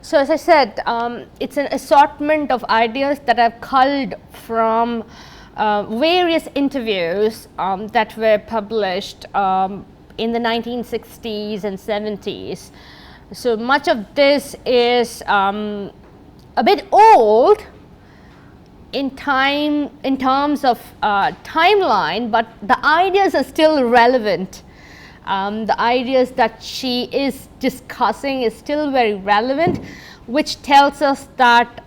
So as I said, it's an assortment of ideas that I've culled from various interviews that were published in the 1960s and 70s. So much of this is a bit old in terms of timeline, but the ideas are still relevant. The ideas that she is discussing is still very relevant, which tells us that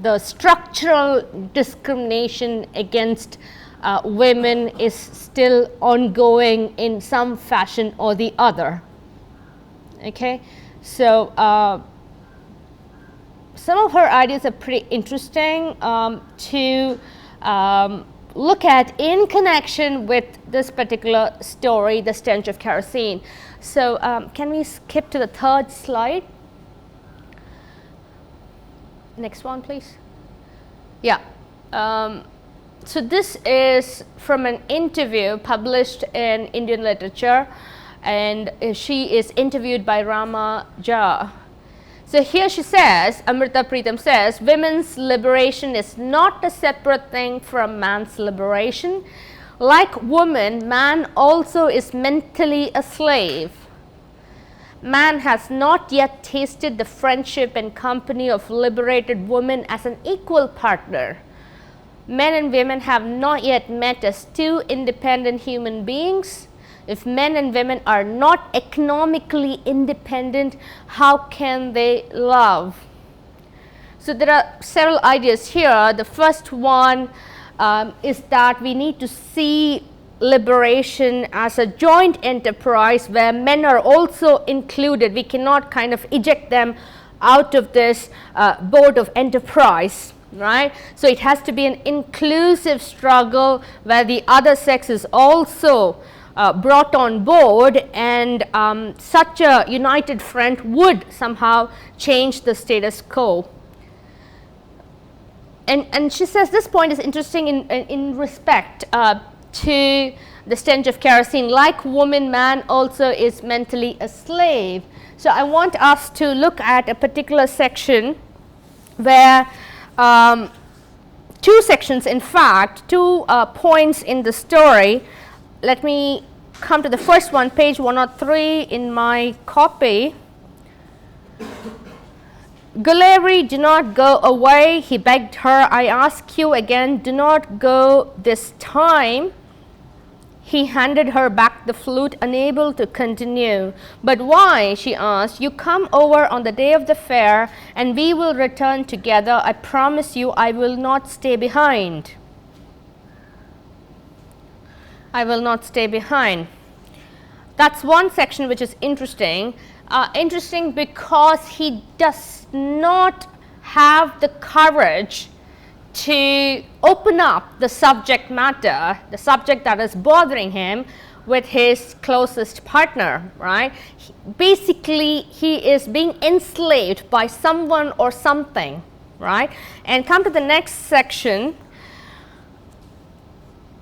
the structural discrimination against women is still ongoing in some fashion or the other. Okay, so some of her ideas are pretty interesting to look at in connection with this particular story, the stench of kerosene. So can we skip to the third slide? Next one, please. Yeah. So this is from an interview published in Indian Literature, and she is interviewed by Rama Jha. So here she says, Amrita Pritam says, women's liberation is not a separate thing from man's liberation. Like woman, man also is mentally a slave. Man has not yet tasted the friendship and company of liberated woman as an equal partner. Men and women have not yet met as two independent human beings. If men and women are not economically independent, how can they love? So there are several ideas here. The first one is that we need to see liberation as a joint enterprise where men are also included. We cannot kind of eject them out of this board of enterprise, right? So it has to be an inclusive struggle where the other sex is also brought on board, and such a united front would somehow change the status quo. And she says this point is interesting in respect to the stench of kerosene. Like woman, man also is mentally a slave. So I want us to look at a particular section where two sections, in fact, two points in the story. Let me come to the first one, page 103 in my copy. Guleri, do not go away, he begged her. I ask you again, do not go this time. He handed her back the flute, unable to continue. But why, she asked, you come over on the day of the fair and we will return together. I promise you I will not stay behind. I will not stay behind. That's one section which is interesting. Interesting because he does not have the courage to open up the subject matter, the subject that is bothering him, with his closest partner, right? Basically, he is being enslaved by someone or something, right? And come to the next section.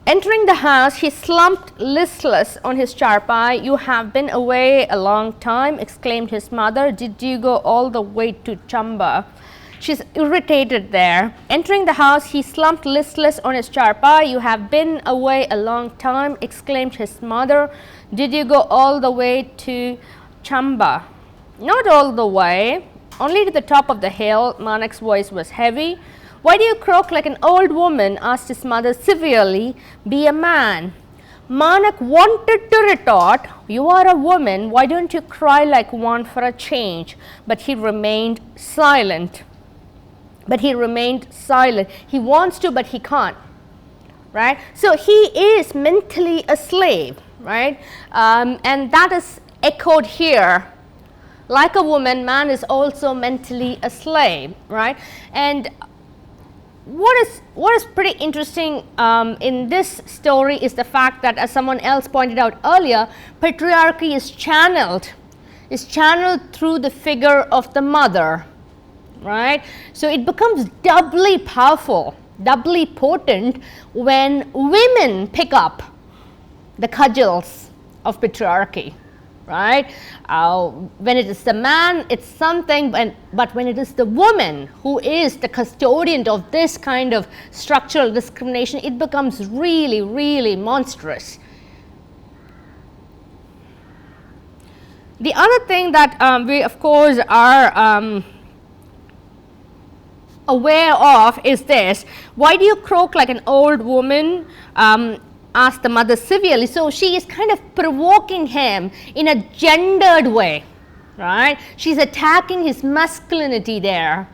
Entering the house, he slumped listless on his charpai. You have been away a long time, exclaimed his mother. Did you go all the way to Chamba? She's irritated there. Entering the house, he slumped listless on his charpai. You have been away a long time, exclaimed his mother. Did you go all the way to Chamba? Not all the way, only to the top of the hill. Manak's voice was heavy. Why do you croak like an old woman? Asked his mother severely. Be a man. Manak wanted to retort, you are a woman, why don't you cry like one for a change? But he remained silent. He wants to, but he can't, right? So he is mentally a slave, right? And that is echoed here. Like a woman, man is also mentally a slave, right? And what is pretty interesting in this story is the fact that, as someone else pointed out earlier, patriarchy is channeled through the figure of the mother, right? So it becomes doubly powerful, doubly potent when women pick up the cudgels of patriarchy, right? When it is the man, it's something, but when it is the woman who is the custodian of this kind of structural discrimination, it becomes really, really monstrous. The other thing that we, of course, are aware of is this: why do you croak like an old woman? Asked the mother severely. So she is kind of provoking him in a gendered way, right? She's attacking his masculinity there.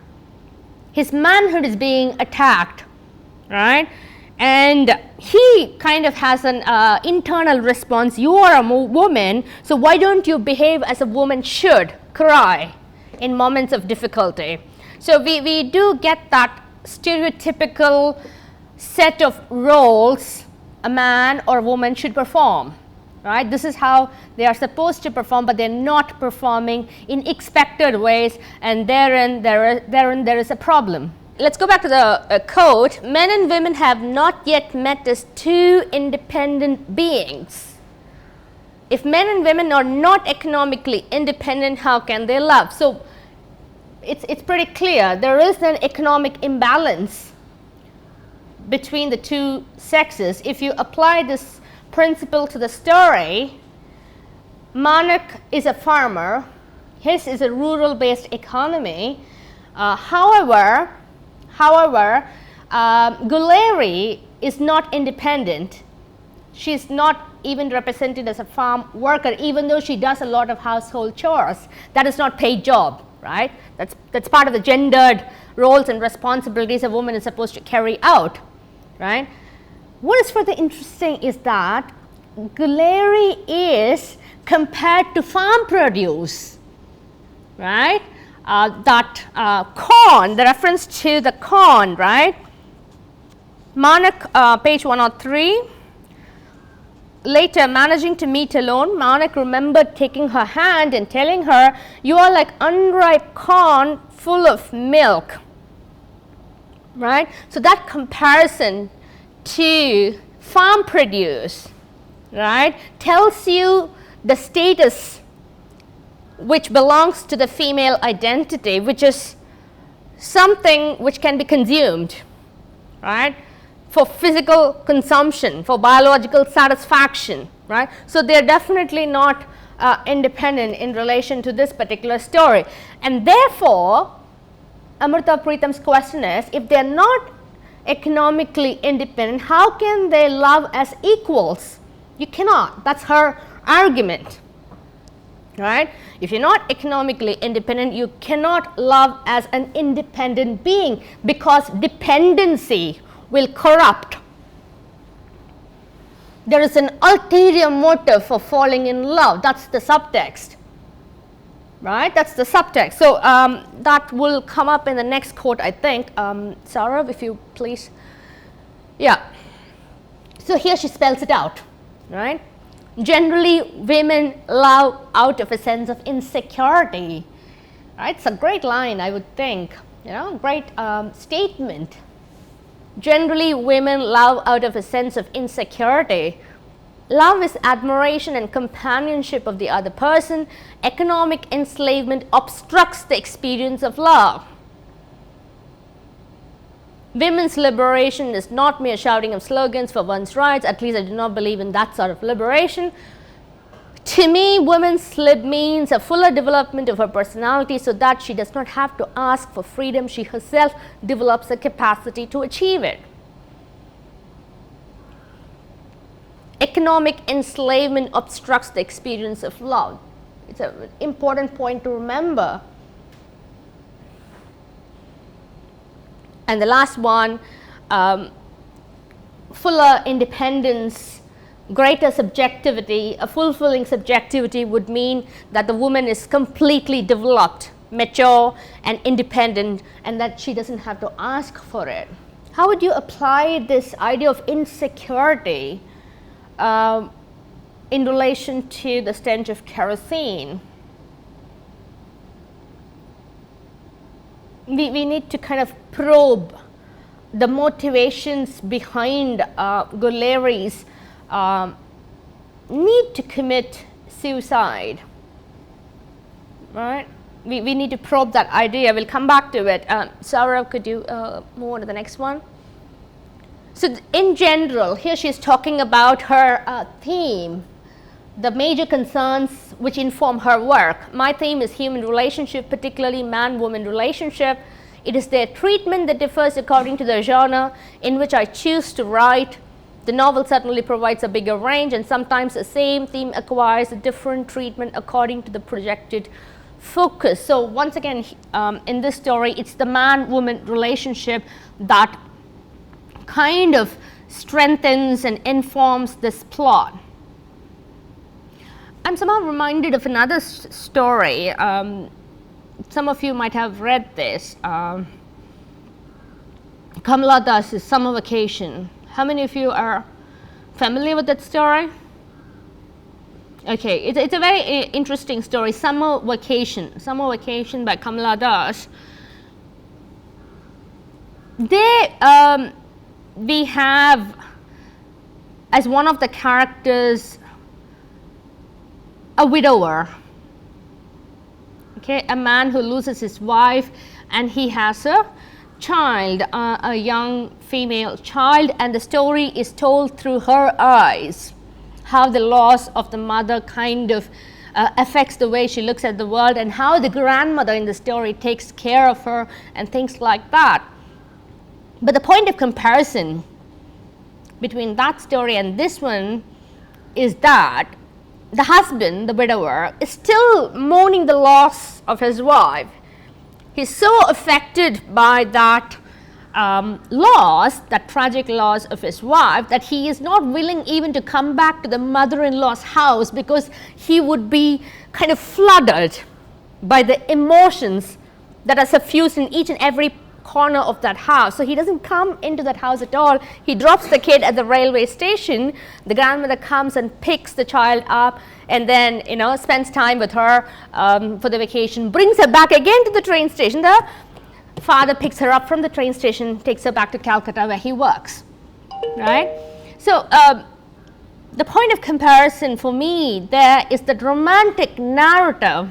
His manhood is being attacked, right? And he kind of has an internal response: you are a woman, so why don't you behave as a woman should, cry in moments of difficulty. So we do get that stereotypical set of roles a man or a woman should perform, right? This is how they are supposed to perform, but they're not performing in expected ways, and therein there is a problem. Let's go back to the quote. Men and women have not yet met as two independent beings. If men and women are not economically independent, how can they love? So it's pretty clear there is an economic imbalance between the two sexes. If you apply this principle to the story, Manak is a farmer, his is a rural based economy. However, Guleri is not independent. She's not even represented as a farm worker, even though she does a lot of household chores. That is not paid job, right? That's part of the gendered roles and responsibilities a woman is supposed to carry out, right? What is further interesting is that Guleri is compared to farm produce, right? That corn, the reference to the corn, right? Manak, page 103. Later, managing to meet alone, Manak remembered taking her hand and telling her, "You are like unripe corn full of milk." Right? So that comparison to farm produce, right, tells you the status which belongs to the female identity, which is something which can be consumed, right, for physical consumption, for biological satisfaction, right? So they are definitely not independent in relation to this particular story, and therefore Amrita Pritam's question is, if they are not economically independent, how can they love as equals? You cannot. That's her argument, right? If you're not economically independent, you cannot love as an independent being, because dependency will corrupt. There is an ulterior motive for falling in love. That's the subtext, right? That's the subtext. So that will come up in the next quote, I think. Sarah, if you please. Yeah. So here she spells it out, right? Generally, women love out of a sense of insecurity, right? It's a great line, I would think, you know, great statement. Generally, women love out of a sense of insecurity. Love is admiration and companionship of the other person. Economic enslavement obstructs the experience of love. Women's liberation is not mere shouting of slogans for one's rights. At least I do not believe in that sort of liberation. To me, women's lib means a fuller development of her personality, so that she does not have to ask for freedom. She herself develops the capacity to achieve it. Economic enslavement obstructs the experience of love. It's an important point to remember. And the last one, fuller independence, greater subjectivity. A fulfilling subjectivity would mean that the woman is completely developed, mature and independent, and that she doesn't have to ask for it. How would you apply this idea of insecurity in relation to the stench of kerosene? We need to kind of probe the motivations behind Guleri's need to commit suicide, right? We need to probe that idea. We'll come back to it. Sarah, could you move on to the next one? So in general, here she's talking about her theme, the major concerns which inform her work. My theme is human relationship, particularly man-woman relationship. It is their treatment that differs according to the genre in which I choose to write. The novel certainly provides a bigger range, and sometimes the same theme acquires a different treatment according to the projected focus. So once again, in this story, it's the man-woman relationship that kind of strengthens and informs this plot. I'm somehow reminded of another story. Some of you might have read this. Kamala Das' Summer Vacation. How many of you are familiar with that story? Okay, it's a very interesting story. Summer Vacation by Kamala Das. We have as one of the characters a widower, okay, a man who loses his wife, and he has a child, a young female child, and the story is told through her eyes, how the loss of the mother kind of affects the way she looks at the world, and how the grandmother in the story takes care of her and things like that. But the point of comparison between that story and this one is that the husband, the widower, is still mourning the loss of his wife. He's so affected by that loss, that tragic loss of his wife, that he is not willing even to come back to the mother-in-law's house, because he would be kind of flooded by the emotions that are suffused in each and every corner of that house. So he doesn't come into that house at all. He drops the kid at the railway station. The grandmother comes and picks the child up, and then spends time with her for the vacation, brings her back again to the train station. The father picks her up from the train station, takes her back to Calcutta where he works, right? So the point of comparison for me there is the romantic narrative,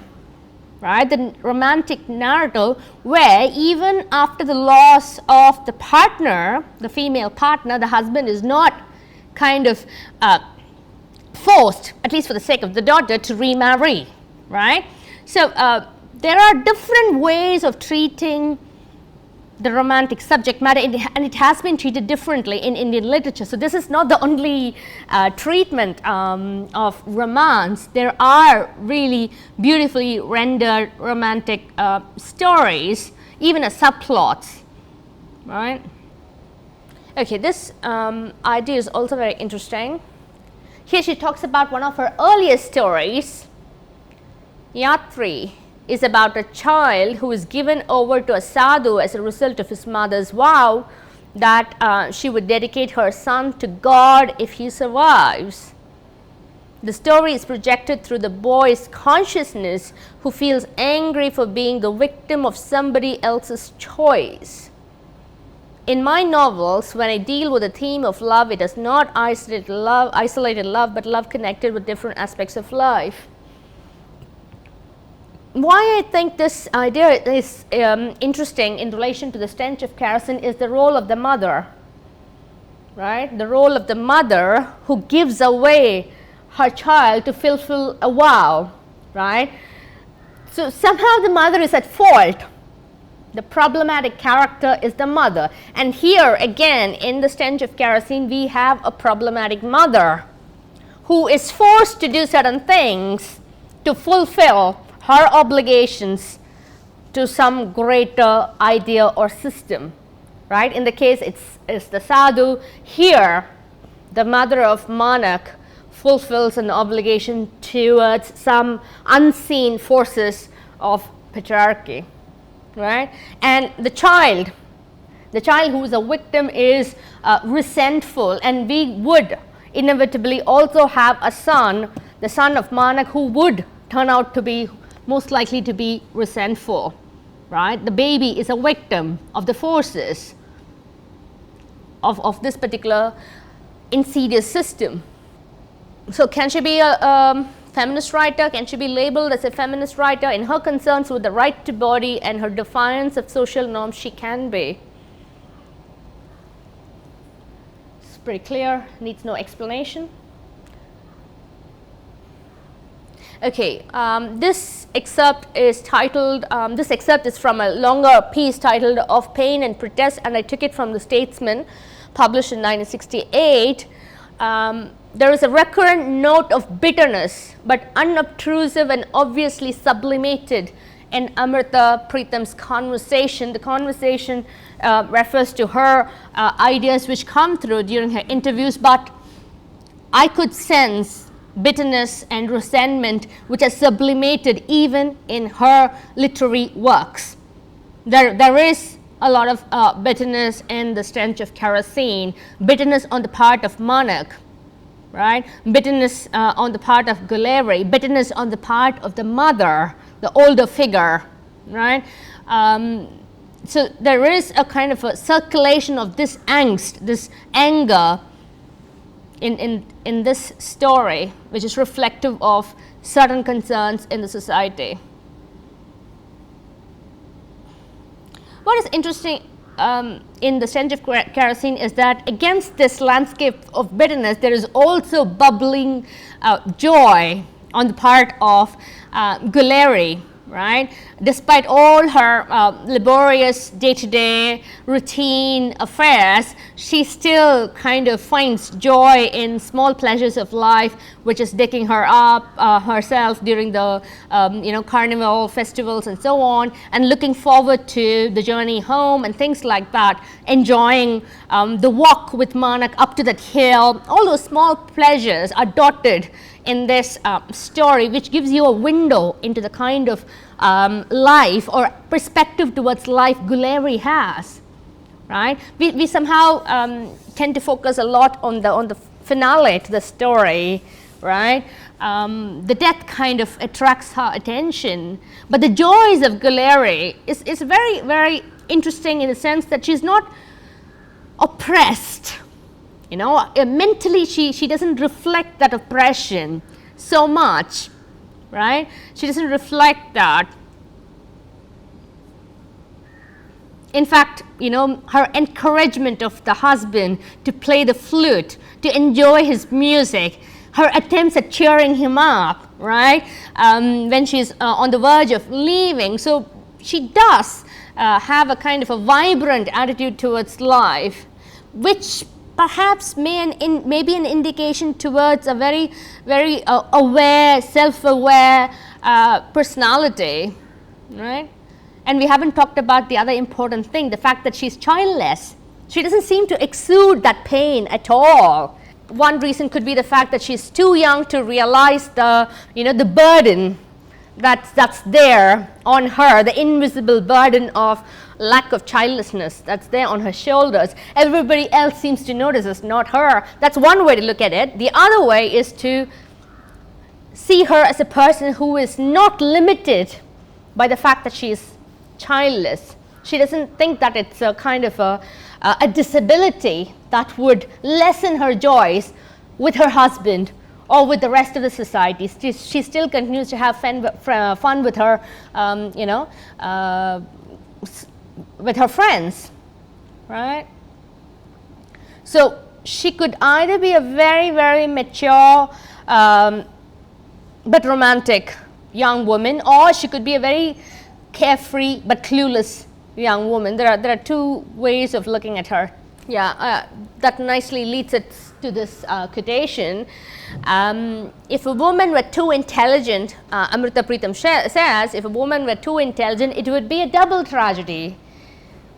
right? The romantic narrative where even after the loss of the partner, the female partner, the husband is not kind of forced, at least for the sake of the daughter, to remarry, right? So there are different ways of treating the romantic subject matter, and it has been treated differently in Indian literature. So this is not the only treatment of romance. There are really beautifully rendered romantic stories, even as subplots, right? Okay, this idea is also very interesting. Here she talks about one of her earliest stories. Yatri is about a child who is given over to a sadhu as a result of his mother's vow that she would dedicate her son to God if he survives. The story is projected through the boy's consciousness, who feels angry for being the victim of somebody else's choice. In my novels, when I deal with the theme of love, it is not isolated love, but love connected with different aspects of life. Why I think this idea is interesting in relation to the stench of kerosene is the role of the mother, right? The role of the mother who gives away her child to fulfill a vow, right? So somehow the mother is at fault. The problematic character is the mother. And here again in the stench of kerosene, we have a problematic mother who is forced to do certain things to fulfill her obligations to some greater idea or system, right? In the case it's the sadhu. Here the mother of Manak fulfills an obligation towards some unseen forces of patriarchy, right? And the child who is a victim is resentful, and we would inevitably also have a son, the son of Manak, who would turn out to be most likely to be resentful, right? The baby is a victim of the forces of this particular insidious system. So can she be a Feminist writer, can she be labeled as a feminist writer? In her concerns with the right to body and her defiance of social norms, she can be. It's pretty clear, needs no explanation. Okay, this excerpt is titled, this excerpt is from a longer piece titled Of Pain and Protest, and I took it from the Statesman, published in 1968. There is a recurrent note of bitterness, but unobtrusive and obviously sublimated in Amrita Pritam's conversation. The conversation refers to her ideas which come through during her interviews, but I could sense bitterness and resentment which are sublimated even in her literary works. There is a lot of bitterness in the stench of kerosene, bitterness on the part of Manak, right? Bitterness on the part of Guleri, bitterness on the part of the mother, the older figure, right? So there is a kind of a circulation of this angst, this anger in this story, which is reflective of certain concerns in the society. What is interesting in the stench of kerosene is that against this landscape of bitterness, there is also bubbling joy on the part of Guleri, right? Despite all her laborious day-to-day routine affairs, she still kind of finds joy in small pleasures of life, which is decking her up herself during the carnival festivals and so on, and looking forward to the journey home and things like that, enjoying the walk with Manak up to that hill. All those small pleasures are dotted in this story, which gives you a window into the kind of life or perspective towards life Guleri has, right? We somehow tend to focus a lot on the finale to the story, right? The death kind of attracts her attention, but the joys of Guleri is very, very interesting in the sense that she's not oppressed. Mentally she doesn't reflect that oppression so much, right? She doesn't reflect that. In fact, her encouragement of the husband to play the flute, to enjoy his music, her attempts at cheering him up, right? When she's on the verge of leaving. So she does have a kind of a vibrant attitude towards life, which perhaps may be an indication towards a very, very aware, self-aware personality, right? And we haven't talked about the other important thing, the fact that she's childless. She doesn't seem to exude that pain at all. One reason could be the fact that she's too young to realize the burden that's there on her, the invisible burden of lack of childlessness that's there on her shoulders. Everybody else seems to notice it's not her. That's one way to look at it. The other way is to see her as a person who is not limited by the fact that she is childless. She doesn't think that it's a kind of a disability that would lessen her joys with her husband or with the rest of the society. She still continues to have fun with her, with her friends, right? So she could either be a very, very mature but romantic young woman, or she could be a very carefree but clueless young woman. There are two ways of looking at her. Yeah, that nicely leads us to this quotation. If a woman were too intelligent, Amrita Pritam says, if a woman were too intelligent, it would be a double tragedy.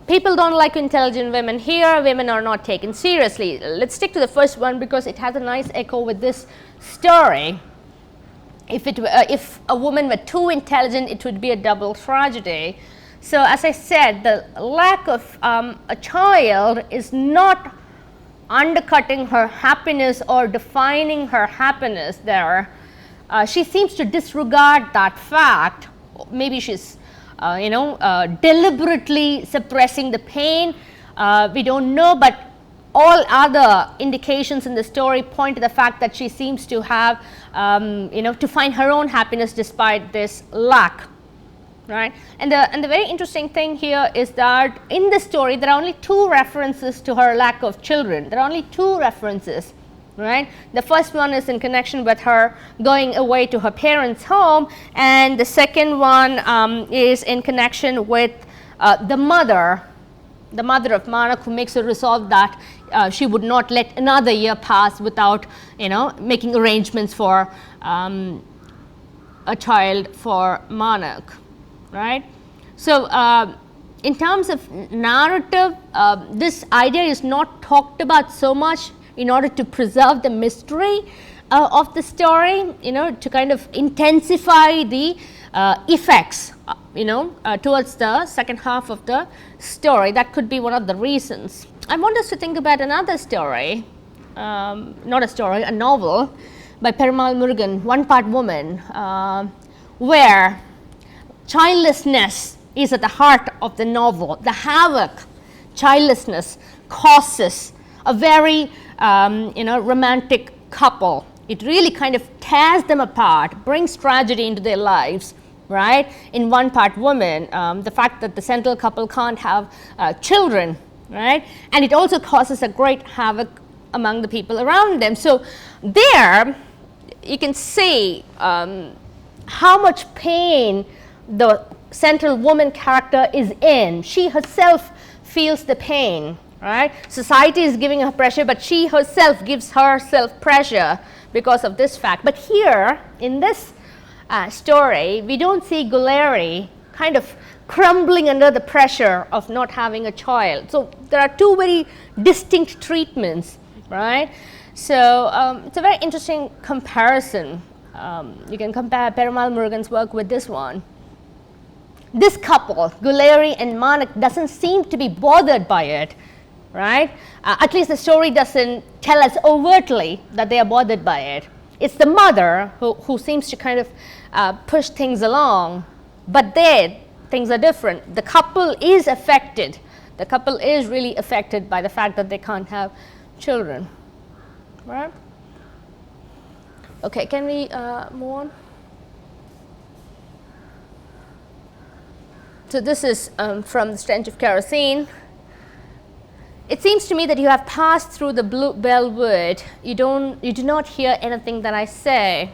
People don't like intelligent women here. Women are not taken seriously. Let's stick to the first one because it has a nice echo with this story. If a woman were too intelligent, it would be a double tragedy. So as I said, the lack of a child is not undercutting her happiness or defining her happiness there. She seems to disregard that fact. Maybe she's deliberately suppressing the pain. We don't know, but all other indications in the story point to the fact that she seems to have, to find her own happiness despite this lack. Right? And the very interesting thing here is that in the story there are only 2 references to her lack of children. There are only 2 references. Right? The first one is in connection with her going away to her parents' home, and the second one is in connection with the mother of Manak, who makes a resolve that she would not let another year pass without making arrangements for a child for Manak. Right? So in terms of narrative, this idea is not talked about so much in order to preserve the mystery of the story, to kind of intensify the effects, towards the second half of the story. That could be one of the reasons. I want us to think about another story, not a story, a novel by Perumal Murugan, One Part Woman, where childlessness is at the heart of the novel. The havoc childlessness causes a very romantic couple. It really kind of tears them apart, brings tragedy into their lives. Right? In One Part Woman, the fact that the central couple can't have children, right? And it also causes a great havoc among the people around them. So there you can see how much pain the central woman character is in. She herself feels the pain. Right? Society is giving her pressure, but she herself gives herself pressure because of this fact. But here in this story, we don't see Guleri kind of crumbling under the pressure of not having a child. So there are 2 very distinct treatments. Right? So it's a very interesting comparison. You can compare Perumal Murugan's work with this one. This couple, Guleri and Manak, doesn't seem to be bothered by it. Right? At least the story doesn't tell us overtly that they are bothered by it. It's the mother who seems to kind of push things along, but there things are different. The couple is affected. The couple is really affected by the fact that they can't have children. Right? Okay, can we move on? So this is from the Stench of Kerosene. It seems to me that you have passed through the Bluebell wood. You do not hear anything that I say.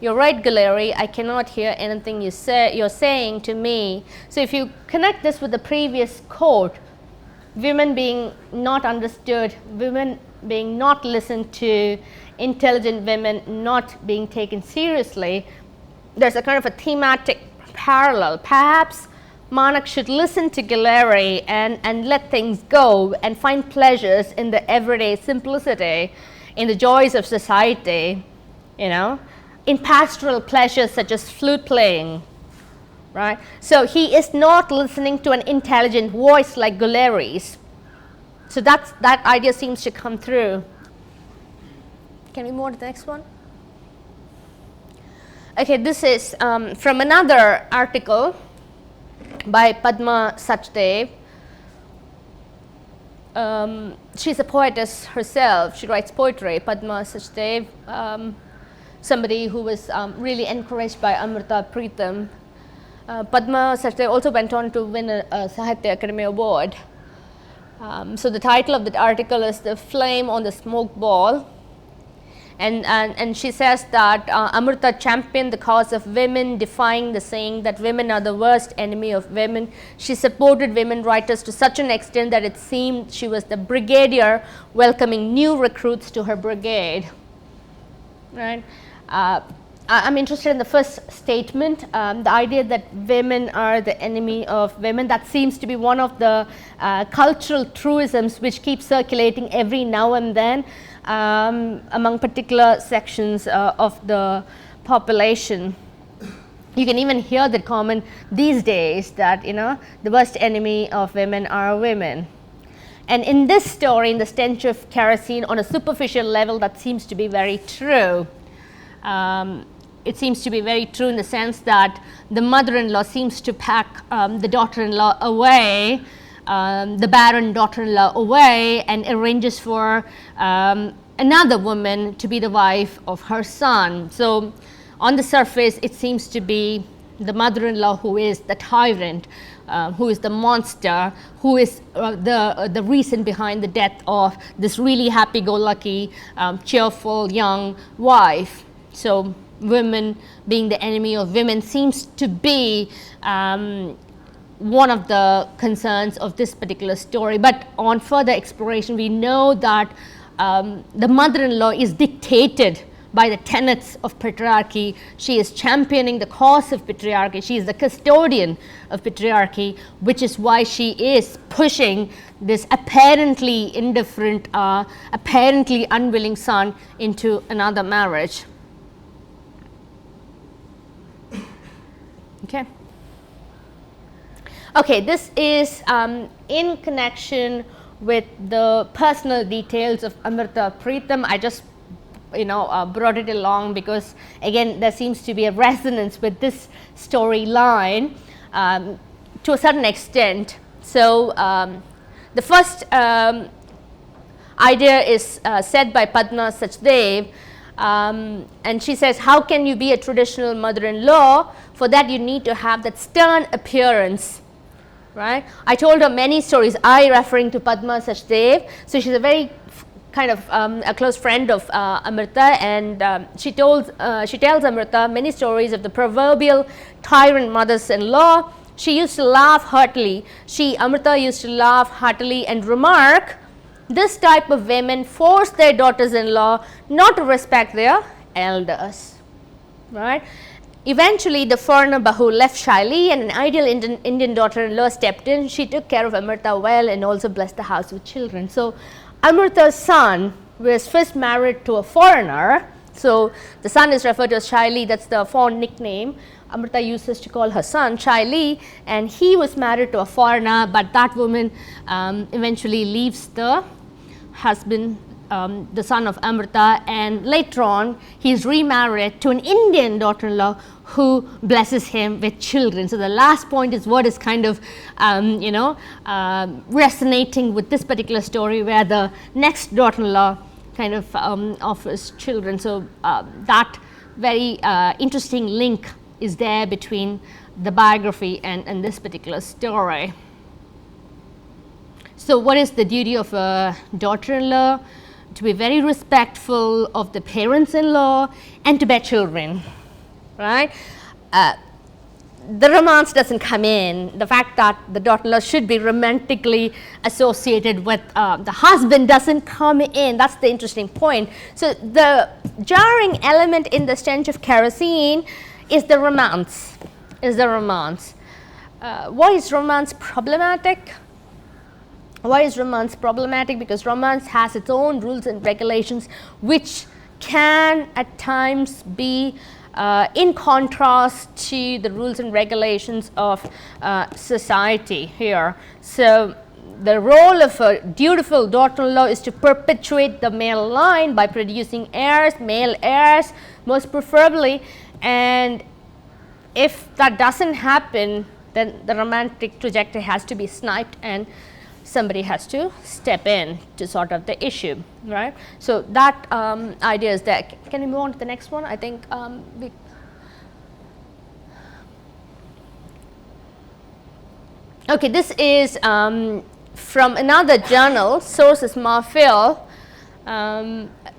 You're right, Guleri, I cannot hear anything you're saying to me. So if you connect this with the previous quote, women being not understood, women being not listened to, intelligent women not being taken seriously, there's a kind of a thematic parallel. Perhaps Manak should listen to Guleri and let things go and find pleasures in the everyday simplicity, in the joys of society, in pastoral pleasures such as flute playing. Right? So he is not listening to an intelligent voice like Guleri's. So that idea seems to come through. Can we move on to the next one? Okay, this is from another article by Padma Sachdev. She's a poetess herself. She writes poetry. Padma Sachdev, somebody who was really encouraged by Amrita Pritam. Padma Sachdev also went on to win a Sahitya Academy Award. So the title of the article is "The Flame on the Smokeball." And she says that Amrita championed the cause of women, defying the saying that women are the worst enemy of women. She supported women writers to such an extent that it seemed she was the brigadier welcoming new recruits to her brigade. Right? I'm interested in the first statement, the idea that women are the enemy of women. That seems to be one of the cultural truisms which keep circulating every now and then among particular sections of the population. You can even hear that comment these days that the worst enemy of women are women. And in this story, in the Stench of Kerosene, on a superficial level, that seems to be very true. It seems to be very true in the sense that the mother-in-law seems to pack the daughter-in-law away the barren daughter-in-law away and arranges for another woman to be the wife of her son. So on the surface, it seems to be the mother-in-law who is the tyrant, who is the monster, who is the reason behind the death of this really happy-go-lucky, cheerful young wife. So women being the enemy of women seems to be one of the concerns of this particular story. But on further exploration, we know that the mother-in-law is dictated by the tenets of patriarchy. She is championing the cause of patriarchy. She is the custodian of patriarchy, which is why she is pushing this apparently indifferent, apparently unwilling son into another marriage. Okay. Okay, this is in connection with the personal details of Amrita Pritam. I just brought it along because again there seems to be a resonance with this storyline to a certain extent. So the first idea is said by Padma Sachdev, and she says, how can you be a traditional mother-in-law? For that you need to have that stern appearance. Right? I told her many stories, I referring to Padma Sachdev. So she's a very kind of a close friend of Amrita, and she tells Amrita many stories of the proverbial tyrant mothers-in-law. She used to laugh heartily. Amrita used to laugh heartily and remark, this type of women force their daughters-in-law not to respect their elders. Right? Eventually, the foreigner Bahu left shyly, and an ideal Indian daughter-in-law stepped in. She took care of Amrita well and also blessed the house with children. So Amrita's son was first married to a foreigner. So the son is referred to as Shaili, that's the fond nickname Amrita uses to call her son, Shaili, and he was married to a foreigner, but that woman eventually leaves the husband, the son of Amrita, and later on he is remarried to an Indian daughter-in-law who blesses him with children. So the last point is what is kind of resonating with this particular story, where the next daughter-in-law kind of offers children. So that very interesting link is there between the biography and this particular story. So what is the duty of a daughter-in-law? To be very respectful of the parents-in-law and to bear children, right? The romance doesn't come in. The fact that the daughter-in-law should be romantically associated with the husband doesn't come in. That's the interesting point. So the jarring element in the stench of kerosene is the romance. Why is romance problematic? Why is romance problematic? Because romance has its own rules and regulations, which can at times be in contrast to the rules and regulations of society here. So the role of a dutiful daughter-in-law is to perpetuate the male line by producing heirs, male heirs most preferably, and if that doesn't happen, then the romantic trajectory has to be sniped and somebody has to step in to sort out the issue, right? So that idea is there. Can we move on to the next one? I think okay, this is from another journal, source is Mahfil.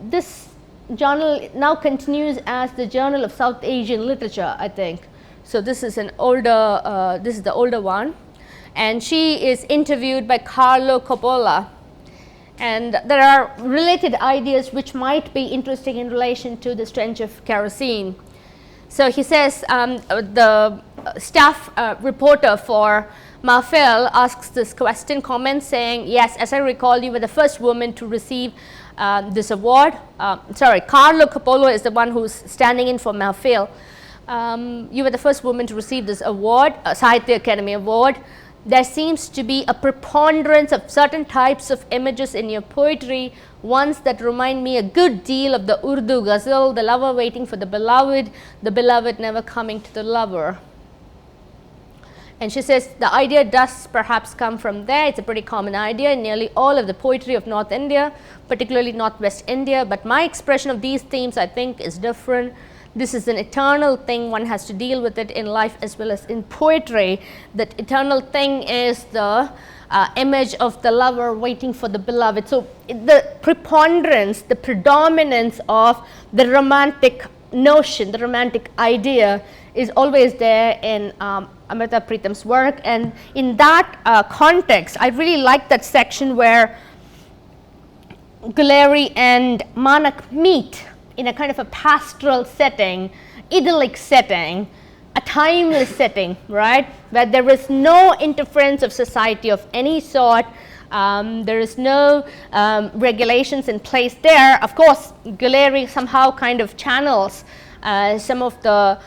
This journal now continues as the Journal of South Asian Literature, I think. So this is an older, this is the older one. And she is interviewed by Carlo Coppola, and there are related ideas which might be interesting in relation to the stench of kerosene. So he says, the staff reporter for Mahfil asks this question, comments saying, yes, as I recall, you were the first woman to receive this award. Carlo Coppola is the one who's standing in for Mahfil. You were the first woman to receive this award, Sahitya Academy Award. There seems to be a preponderance of certain types of images in your poetry, ones that remind me a good deal of the Urdu ghazal, the lover waiting for the beloved never coming to the lover. And she says the idea does perhaps come from there. It's a pretty common idea in nearly all of the poetry of North India, particularly Northwest India. But my expression of these themes, I think, is different. This is an eternal thing. One has to deal with it in life as well as in poetry. That eternal thing is the image of the lover waiting for the beloved. So the preponderance, the predominance of the romantic notion, the romantic idea is always there in Amrita Pritam's work. And in that context, I really like that section where Guleri and Manak meet in a kind of a pastoral setting, idyllic setting, a timeless setting, right, where there is no interference of society of any sort. There is no regulations in place there. Of course, Guleri somehow kind of channels some of the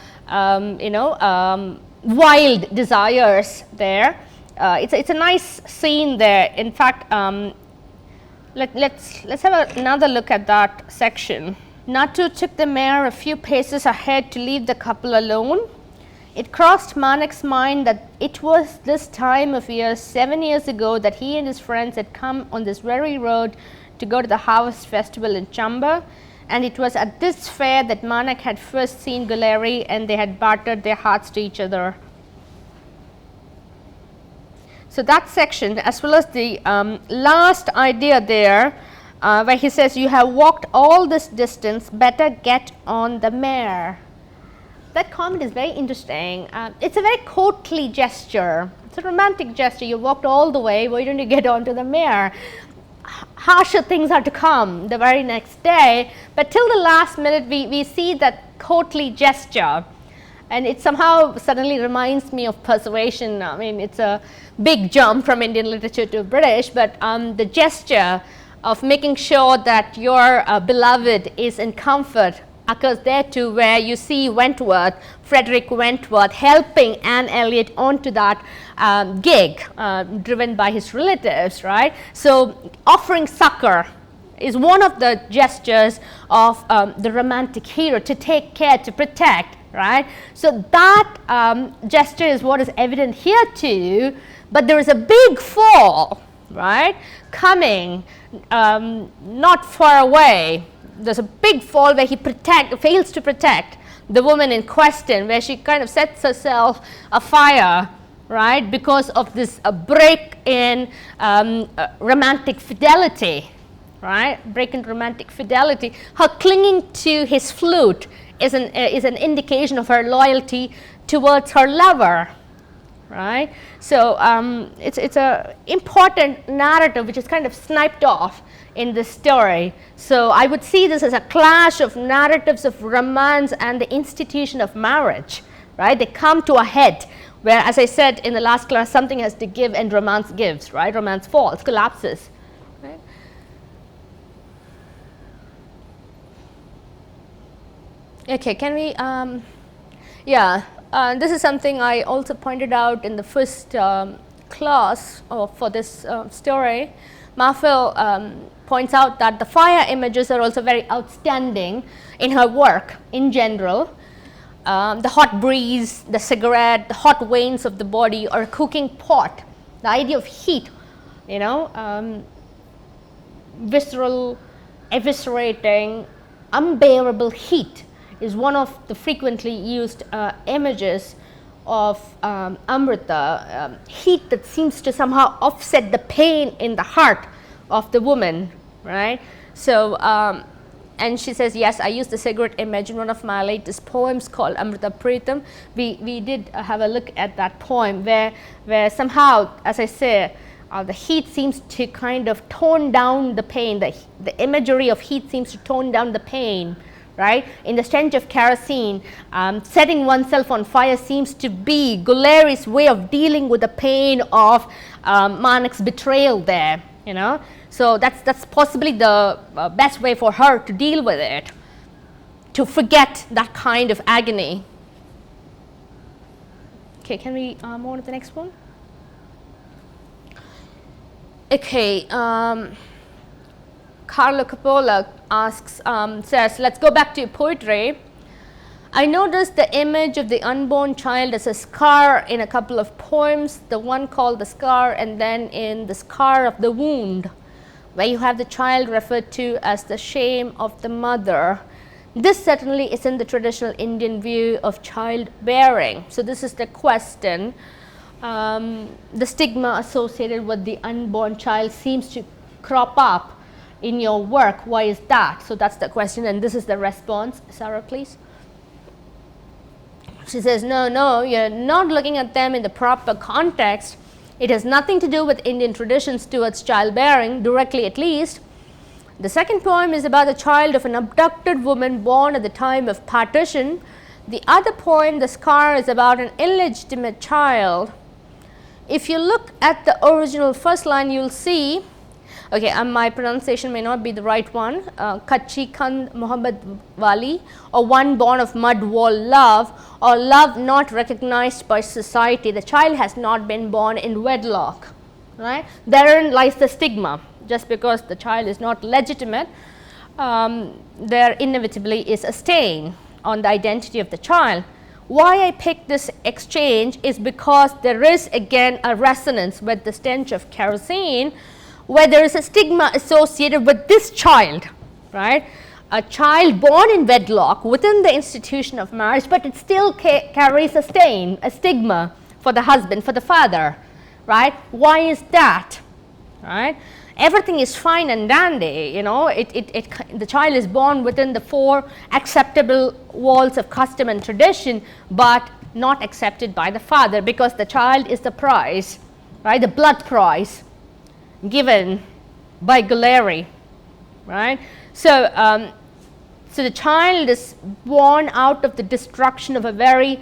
wild desires there. It's a nice scene there. In fact, let's have another look at that section. Natu took the mare a few paces ahead to leave the couple alone. It crossed Manak's mind that it was this time of year 7 years ago that he and his friends had come on this very road to go to the harvest festival in Chamba, and it was at this fair that Manak had first seen Guleri, and they had bartered their hearts to each other. So that section, as well as the last idea there, where he says, you have walked all this distance, better get on the mare. That comment is very interesting. It's a very courtly gesture. It's a romantic gesture. You walked all the way, why don't you get onto the mare? Harsher things are to come the very next day, but till the last minute we see that courtly gesture, and it somehow suddenly reminds me of persuasion. I mean, it's a big jump from Indian literature to British, but the gesture of making sure that your beloved is in comfort occurs there too, where you see Wentworth, Frederick Wentworth, helping Anne Elliot onto that gig driven by his relatives, right? So offering succor is one of the gestures of the romantic hero, to take care, to protect, right? So that gesture is what is evident here too, but there is a big fall, right, coming not far away. There's a big fall where he fails to protect the woman in question, where she kind of sets herself afire, right, because of this break in romantic fidelity, right, break in romantic fidelity. Her clinging to his flute is an indication of her loyalty towards her lover, right. So it's a important narrative which is kind of sniped off in this story. So I would see this as a clash of narratives of romance and the institution of marriage, right? They come to a head where, as I said in the last class, something has to give and romance gives, right? Romance falls, collapses, right? Okay, can we, this is something I also pointed out in the first class for this story. Mahfil points out that the fire images are also very outstanding in her work in general. The hot breeze, the cigarette, the hot veins of the body, or a cooking pot. The idea of heat, visceral, eviscerating, unbearable heat is one of the frequently used images of Amrita. Heat that seems to somehow offset the pain in the heart of the woman, right? So, and she says, yes, I used the cigarette image in one of my latest poems called Amrita Pritam. We did have a look at that poem where somehow, as I say, the heat seems to kind of tone down the pain. The imagery of heat seems to tone down the pain, right? In the stench of kerosene, setting oneself on fire seems to be Guleri's way of dealing with the pain of Manak's betrayal there, So that's possibly the best way for her to deal with it, to forget that kind of agony. Okay, can we move on to the next one? Okay, Carlo Coppola asks, says, let's go back to poetry. I noticed the image of the unborn child as a scar in a couple of poems, the one called The Scar and then in The Scar of the Wound, where you have the child referred to as the shame of the mother. This certainly isn't the traditional Indian view of childbearing. So this is the question. The stigma associated with the unborn child seems to crop up in your work. Why is that? So that's the question, and this is the response. Sarah, please. She says, no, you're not looking at them in the proper context. It has nothing to do with Indian traditions towards childbearing, directly at least. The second poem is about the child of an abducted woman born at the time of partition. The other poem, The Scar, is about an illegitimate child. If you look at the original first line, you'll see, okay, my pronunciation may not be the right one, Kachi Kand Muhammad Wali, or one born of mud wall love, or love not recognized by society. The child has not been born in wedlock, right? Therein lies the stigma. Just because the child is not legitimate, there inevitably is a stain on the identity of the child. Why I picked this exchange is because there is again a resonance with the stench of kerosene, where there is a stigma associated with this child, right? A child born in wedlock within the institution of marriage, but it still carries a stain, a stigma for the husband, for the father, right? Why is that, right? Everything is fine and dandy, you know, the child is born within the 4 acceptable walls of custom and tradition, but not accepted by the father, because the child is the prize, right, the blood prize given by Guilleri, right. So, so the child is born out of the destruction of a very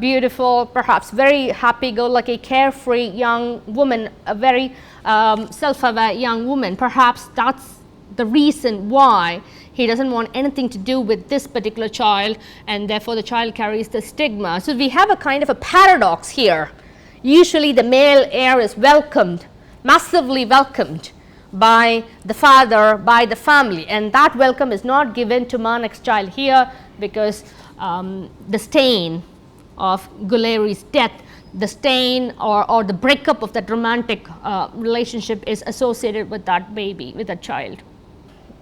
beautiful, perhaps very happy-go-lucky, carefree young woman, a very self-aware young woman. Perhaps that's the reason why he doesn't want anything to do with this particular child, and therefore the child carries the stigma. So we have a kind of a paradox here. Usually the male heir is welcomed, massively welcomed by the father, by the family, and that welcome is not given to Manak's child here, because the stain of Guilleri's death, the stain or the breakup of that romantic relationship is associated with that baby, with that child.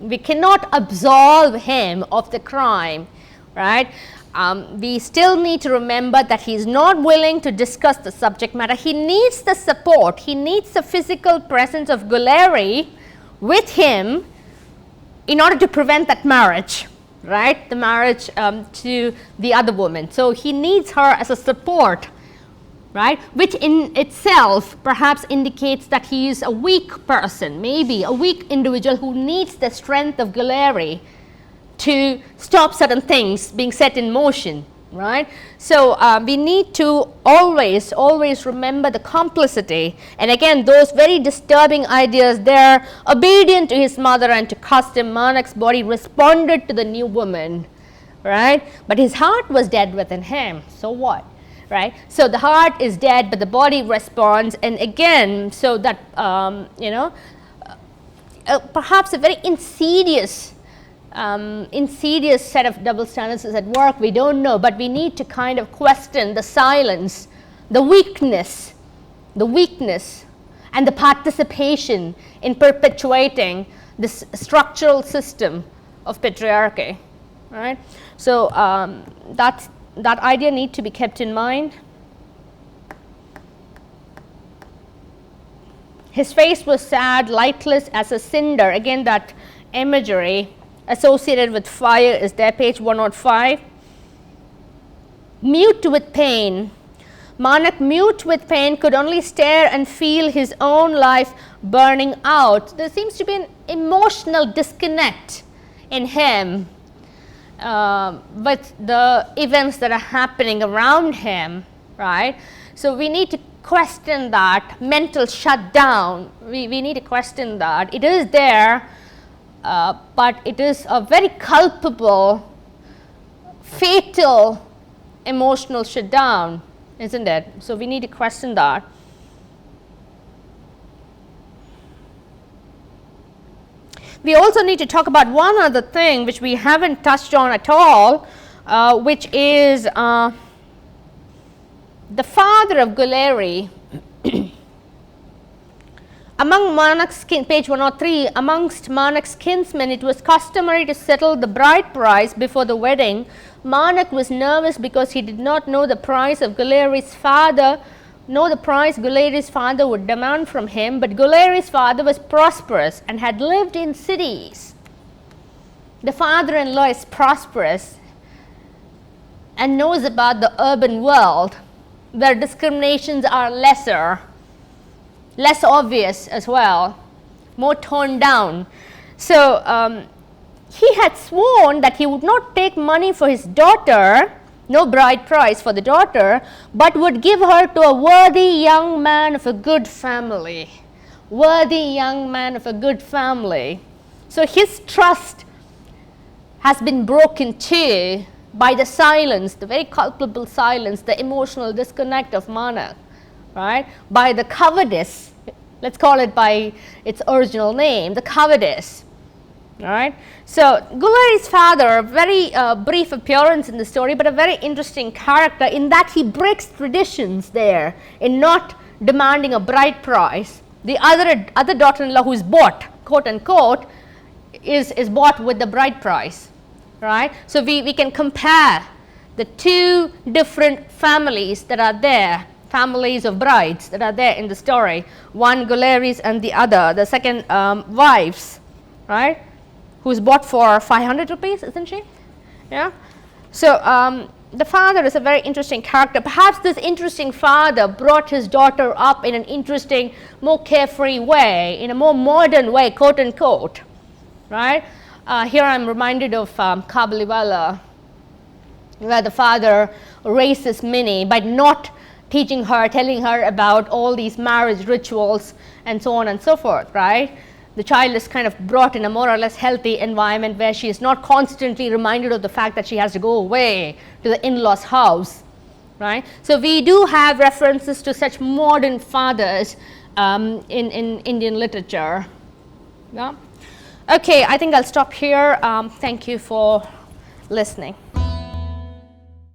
We cannot absolve him of the crime, right? We still need to remember that he is not willing to discuss the subject matter. He needs the support, he needs the physical presence of Guilleri with him in order to prevent that marriage, right, the marriage to the other woman. So he needs her as a support, right, which in itself perhaps indicates that he is a weak person, maybe a weak individual who needs the strength of Guilleri to stop certain things being set in motion, right. So we need to always remember the complicity, and again those very disturbing ideas there. Obedient to his mother and to custom, Manak's body responded to the new woman, right, but his heart was dead within him. So what, right? So the heart is dead, but the body responds, and again, so that you know, perhaps a very insidious set of double standards is at work. We don't know, but we need to kind of question the silence, the weakness, and the participation in perpetuating this structural system of patriarchy, right? So that idea needs to be kept in mind. His face was sad, lightless as a cinder. Again, that imagery associated with fire is there, page 105. Mute with pain. Manak, mute with pain, could only stare and feel his own life burning out. There seems to be an emotional disconnect in him with the events that are happening around him, right? So we need to question that mental shutdown. We need to question that. It is there, but it is a very culpable, fatal emotional shutdown, isn't it? So we need to question that. We also need to talk about one other thing which we haven't touched on at all, which is the father of Guleri. Among Manak's page 103, amongst Manak's kinsmen, it was customary to settle the bride price before the wedding. Manak was nervous because he did not know the price of Guleri's father, Guleri's father would demand from him, but Guleri's father was prosperous and had lived in cities. The father-in-law is prosperous and knows about the urban world where discriminations are less obvious as well, more toned down. So he had sworn that he would not take money for his daughter, no bride price for the daughter, but would give her to a worthy young man of a good family. Worthy young man of a good family. So his trust has been broken too by the silence, the very culpable silence, the emotional disconnect of Manak. Right, by the cowardice, let's call it by its original name, the cowardice. All right. So Guleri's father, a very brief appearance in the story, but a very interesting character in that he breaks traditions there in not demanding a bride price. The other daughter-in-law who is bought, quote unquote, is bought with the bride price. Right. So we can compare the two different families that are there. Families of brides that are there in the story, one Guleri's and the other, the second wives, right, who's bought for 500 rupees, isn't she? Yeah. So the father is a very interesting character. Perhaps this interesting father brought his daughter up in an interesting, more carefree way, in a more modern way, quote unquote, right? Here I'm reminded of Kabuliwala, where the father raises Minnie by not teaching her, telling her about all these marriage rituals and so on and so forth, right? The child is kind of brought in a more or less healthy environment where she is not constantly reminded of the fact that she has to go away to the in-laws' house, right? So we do have references to such modern fathers in Indian literature. Yeah. Okay, I think I'll stop here. Thank you for listening.